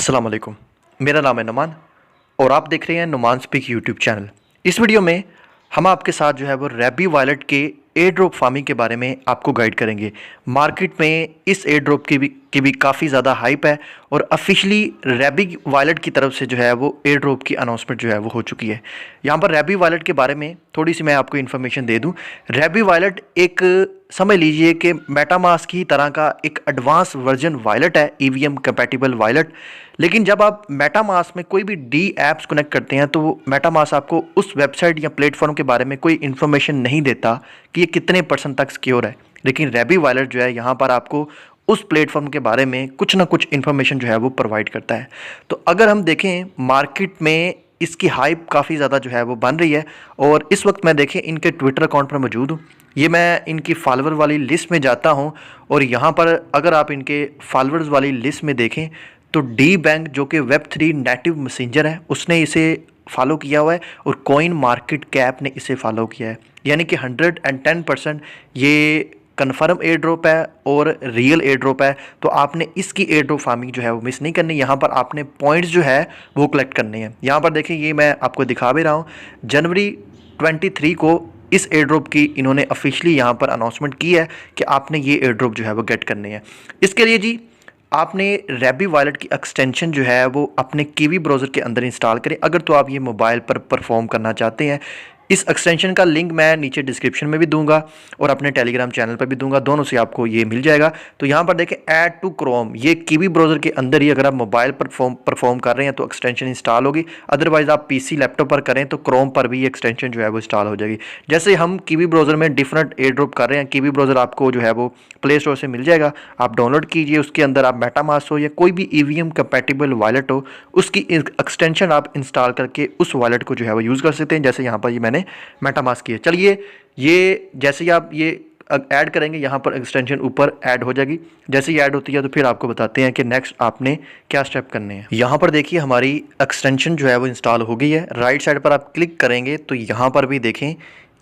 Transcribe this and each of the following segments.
अस्सलाम वालेकुम। मेरा नाम है नुमान और आप देख रहे हैं नुमान स्पीक यूट्यूब चैनल। इस वीडियो में हम आपके साथ जो है वो रैबी वॉलेट के एयर ड्रॉप फार्मिंग के बारे में आपको गाइड करेंगे। मार्केट में इस एयर ड्रॉप की भी काफ़ी ज़्यादा हाइप है और ऑफिशियली रैबी वॉलेट की तरफ से जो है वो एयर ड्रॉप की अनाउंसमेंट जो है वो हो चुकी है। यहाँ पर रैबी वॉलेट के बारे में थोड़ी सी मैं आपको इन्फॉर्मेशन दे दूँ। रैबी वॉलेट एक समझ लीजिए कि मेटामास्क की तरह का एक एडवांस वर्जन वॉलेट है, ईवीएम कंपैटिबल वॉलेट। लेकिन जब आप मेटामास्क में कोई भी डी ऐप्स कनेक्ट करते हैं तो वो मेटामास्क आपको उस वेबसाइट या प्लेटफॉर्म के बारे में कोई इन्फॉर्मेशन नहीं देता कि ये कितने % तक सिक्योर है। लेकिन रैबी वॉलेट जो है यहाँ पर आपको उस प्लेटफॉर्म के बारे में कुछ ना कुछ इन्फॉर्मेशन जो है वो प्रोवाइड करता है। तो अगर हम देखें मार्केट में इसकी हाइप काफ़ी ज़्यादा जो है वो बन रही है और इस वक्त मैं देखें इनके ट्विटर अकाउंट पर मौजूद हूँ। ये मैं इनकी फॉलोअर वाली लिस्ट में जाता हूँ और यहाँ पर अगर आप इनके फॉलोअर्स वाली लिस्ट में देखें तो डी बैंक जो कि वेब3 नेटिव मैसेंजर है उसने इसे फॉलो किया हुआ है और कॉइन मार्केट कैप ने इसे फॉलो किया है। यानी कि 110% ये कन्फर्म एयर ड्रॉप है और रियल एयर ड्रॉप है। तो आपने इसकी एयर ड्रॉप फार्मिंग जो है वो मिस नहीं करनी। यहाँ पर आपने पॉइंट्स जो है वो कलेक्ट करने हैं। यहाँ पर देखिए ये मैं आपको दिखा भी रहा हूँ। जनवरी 23 को इस एयर ड्रॉप की इन्होंने ऑफिशियली यहाँ पर अनाउंसमेंट की है कि आपने ये एयर ड्रॉप जो है वो गेट करनी है। इसके लिए जी आपने रैबी वॉलेट की एक्सटेंशन जो है वो अपने कीवी ब्राउज़र के अंदर इंस्टॉल करें अगर तो आप ये मोबाइल पर परफॉर्म करना चाहते हैं। इस एक्सटेंशन का लिंक मैं नीचे डिस्क्रिप्शन में भी दूंगा और अपने टेलीग्राम चैनल पर भी दूंगा, दोनों से आपको ये मिल जाएगा। तो यहाँ पर देखें ऐड टू क्रोम, ये कीवी ब्राउज़र के अंदर ही अगर आप मोबाइल पर परफॉर्म कर रहे हैं तो एक्सटेंशन इंस्टॉल होगी। अदरवाइज़ आप पीसी लैपटॉप पर करें तो क्रोम पर भी ये एक्सटेंशन जो है वो इंस्टॉल हो जाएगी। जैसे हम कीवी ब्राउज़र में डिफरेंट एयर ड्रॉप कर रहे हैं, कीवी ब्राउज़र आपको जो है वो प्ले स्टोर से मिल जाएगा, आप डाउनलोड कीजिए। उसके अंदर आप मेटामास्क हो या कोई भी ईवीएम कंपैटिबल वॉलेट हो उसकी एक्सटेंशन आप इंस्टॉल करके उस वॉलेट को जो है वो यूज़ कर सकते हैं। जैसे यहाँ पर ये मैंने मेटामास्क की है। चलिए ये जैसे ही आप ये ऐड करेंगे यहाँ पर एक्सटेंशन ऊपर ऐड हो जाएगी। जैसे ही ऐड होती है तो फिर आपको बताते हैं कि नेक्स्ट आपने क्या स्टेप करने हैं। यहाँ पर देखिए हमारी एक्सटेंशन जो है वो इंस्टॉल हो गई है। राइट साइड पर आप क्लिक करेंगे तो यहाँ पर भी देखें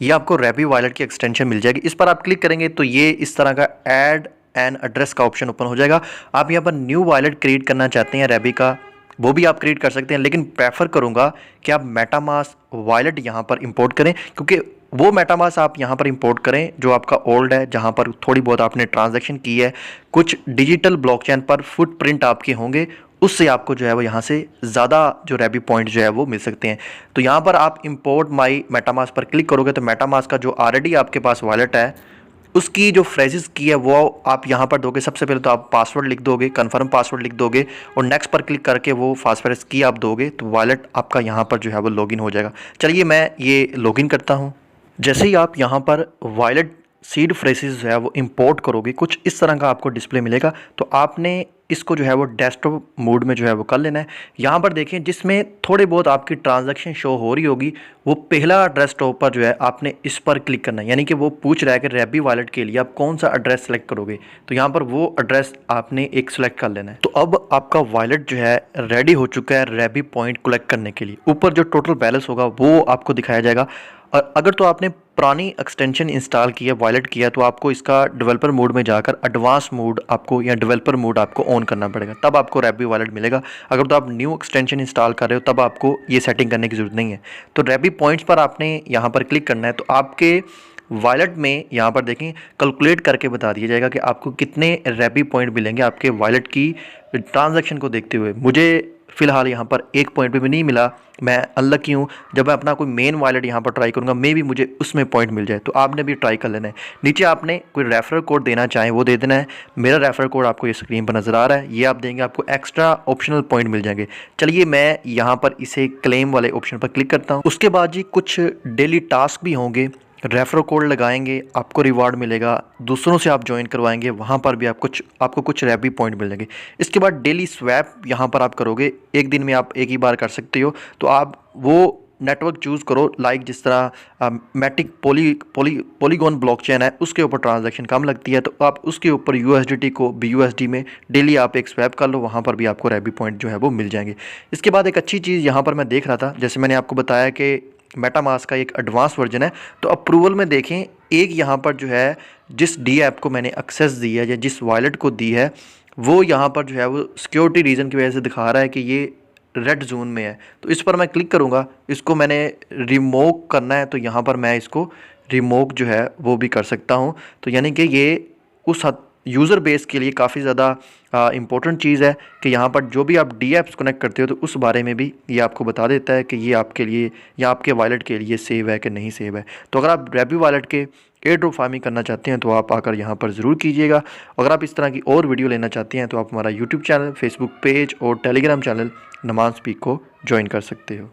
ये आपको रैबी वॉलेट की एक्सटेंशन मिल जाएगी। इस पर आप क्लिक करेंगे तो ये इस तरह का ऐड एन एड्रेस का ऑप्शन ओपन हो जाएगा। आप यहाँ पर न्यू वॉलेट क्रिएट करना चाहते हैं रैबी का, वो भी आप क्रिएट कर सकते हैं, लेकिन प्रेफर करूँगा कि आप मेटामास्क वॉलेट यहाँ पर इंपोर्ट करें, क्योंकि वो मेटामास्क आप यहाँ पर इंपोर्ट करें जो आपका ओल्ड है, जहाँ पर थोड़ी बहुत आपने ट्रांजैक्शन की है, कुछ डिजिटल ब्लॉकचेन पर फुटप्रिंट आपके होंगे, उससे आपको जो है वो यहाँ से ज़्यादा जो रैबी पॉइंट जो है वो मिल सकते हैं। तो यहाँ पर आप इंपोर्ट माई मेटामास्क पर क्लिक करोगे तो मेटामास्क का जो ऑलरेडी आपके पास वॉलेट है उसकी जो फ्रेजेस की है वो आप यहाँ पर दोगे। सबसे पहले तो आप पासवर्ड लिख दोगे, कन्फर्म पासवर्ड लिख दोगे और नेक्स्ट पर क्लिक करके वो फास्टफेरेस की आप दोगे तो वॉलेट आपका यहाँ पर जो है वो लॉगिन हो जाएगा। चलिए मैं ये लॉगिन करता हूँ। जैसे ही आप यहाँ पर वॉलेट सीड फ्रेजेस जो है वो इंपोर्ट करोगे कुछ इस तरह का आपको डिस्प्ले मिलेगा। तो आपने इसको जो है वो डेस्कटॉप मोड में जो है वो कर लेना है। यहाँ पर देखें जिसमें थोड़े बहुत आपकी ट्रांजैक्शन शो हो रही होगी वो पहला डेस्कटॉप पर जो है आपने इस पर क्लिक करना है। यानी कि वो पूछ रहा है कि रैबी वॉलेट के लिए आप कौन सा एड्रेस सेलेक्ट करोगे, तो यहाँ पर वो एड्रेस आपने एक सेलेक्ट कर लेना है। तो अब आपका वॉलेट जो है रेडी हो चुका है रैबी पॉइंट कलेक्ट करने के लिए। ऊपर जो टोटल बैलेंस होगा वो आपको दिखाया जाएगा। और अगर तो आपने पुरानी एक्सटेंशन इंस्टॉल की है, वॉलेट किया, तो आपको इसका डेवलपर मोड में जाकर एडवांस मोड आपको या डेवलपर मोड आपको ऑन करना पड़ेगा, तब आपको रैबी वॉलेट मिलेगा। अगर तो आप न्यू एक्सटेंशन इंस्टॉल कर रहे हो तब आपको ये सेटिंग करने की ज़रूरत नहीं है। तो रैबी पॉइंट्स पर आपने यहाँ पर क्लिक करना है तो आपके वॉलेट में यहाँ पर देखें कैलकुलेट करके बता दिया जाएगा कि आपको कितने रैबी पॉइंट मिलेंगे आपके वॉलेट की ट्रांजैक्शन को देखते हुए। मुझे फ़िलहाल यहाँ पर एक पॉइंट भी नहीं मिला, मैं अनलकी हूँ। जब मैं अपना कोई मेन वॉलेट यहाँ पर ट्राई करूँगा मे भी मुझे उसमें पॉइंट मिल जाए। तो आपने भी ट्राई कर लेना है। नीचे आपने कोई रेफरल कोड देना चाहें वो दे देना है। मेरा रेफरल कोड आपको ये स्क्रीन पर नज़र आ रहा है, ये आप देंगे आपको एक्स्ट्रा ऑप्शनल पॉइंट मिल जाएंगे। चलिए मैं यहाँ पर इसे क्लेम वाले ऑप्शन पर क्लिक करता हूँ। उसके बाद जी कुछ डेली टास्क भी होंगे, रेफरल कोड लगाएंगे आपको रिवार्ड मिलेगा, दूसरों से आप ज्वाइन करवाएंगे वहाँ पर भी आपको कुछ रैबी पॉइंट मिल जाएंगे। इसके बाद डेली स्वैप यहाँ पर आप करोगे, एक दिन में आप एक ही बार कर सकते हो। तो आप वो नेटवर्क चूज़ करो लाइक जिस तरह मैटिक पॉलीगॉन ब्लॉकचेन है उसके ऊपर ट्रांजैक्शन कम लगती है, तो आप उसके ऊपर यूएसडीटी को BUSD में डेली आप एक स्वैप कर लो, वहाँ पर भी आपको रैबी पॉइंट जो है वो मिल जाएंगे। इसके बाद एक अच्छी चीज़ यहाँ पर मैं देख रहा था, जैसे मैंने आपको बताया कि मेटामास्क का एक एडवांस वर्जन है। तो अप्रूवल में देखें एक यहाँ पर जो है जिस डी ऐप को मैंने एक्सेस दी है या जिस वॉलेट को दी है वो यहाँ पर जो है वो सिक्योरिटी रीज़न की वजह से दिखा रहा है कि ये रेड जोन में है। तो इस पर मैं क्लिक करूँगा, इसको मैंने रिमूव करना है तो यहाँ पर मैं इसको रिमूव जो है वो भी कर सकता हूँ। तो यानी कि ये उस हद यूज़र बेस के लिए काफ़ी ज़्यादा इम्पोर्टेंट चीज़ है कि यहाँ पर जो भी आप डी एप्स कनेक्ट करते हो तो उस बारे में भी ये आपको बता देता है कि ये आपके लिए या आपके वॉलेट के लिए सेव है कि नहीं सेव है। तो अगर आप रैबी वॉलेट के एयर ड्रॉप फार्मिंग करना चाहते हैं तो आप आकर यहाँ पर ज़रूर कीजिएगा। अगर आप इस तरह की और वीडियो लेना चाहते हैं तो आप हमारा यूट्यूब चैनल, फेसबुक पेज और टेलीग्राम चैनल नुमान स्पीक को ज्वाइन कर सकते हो।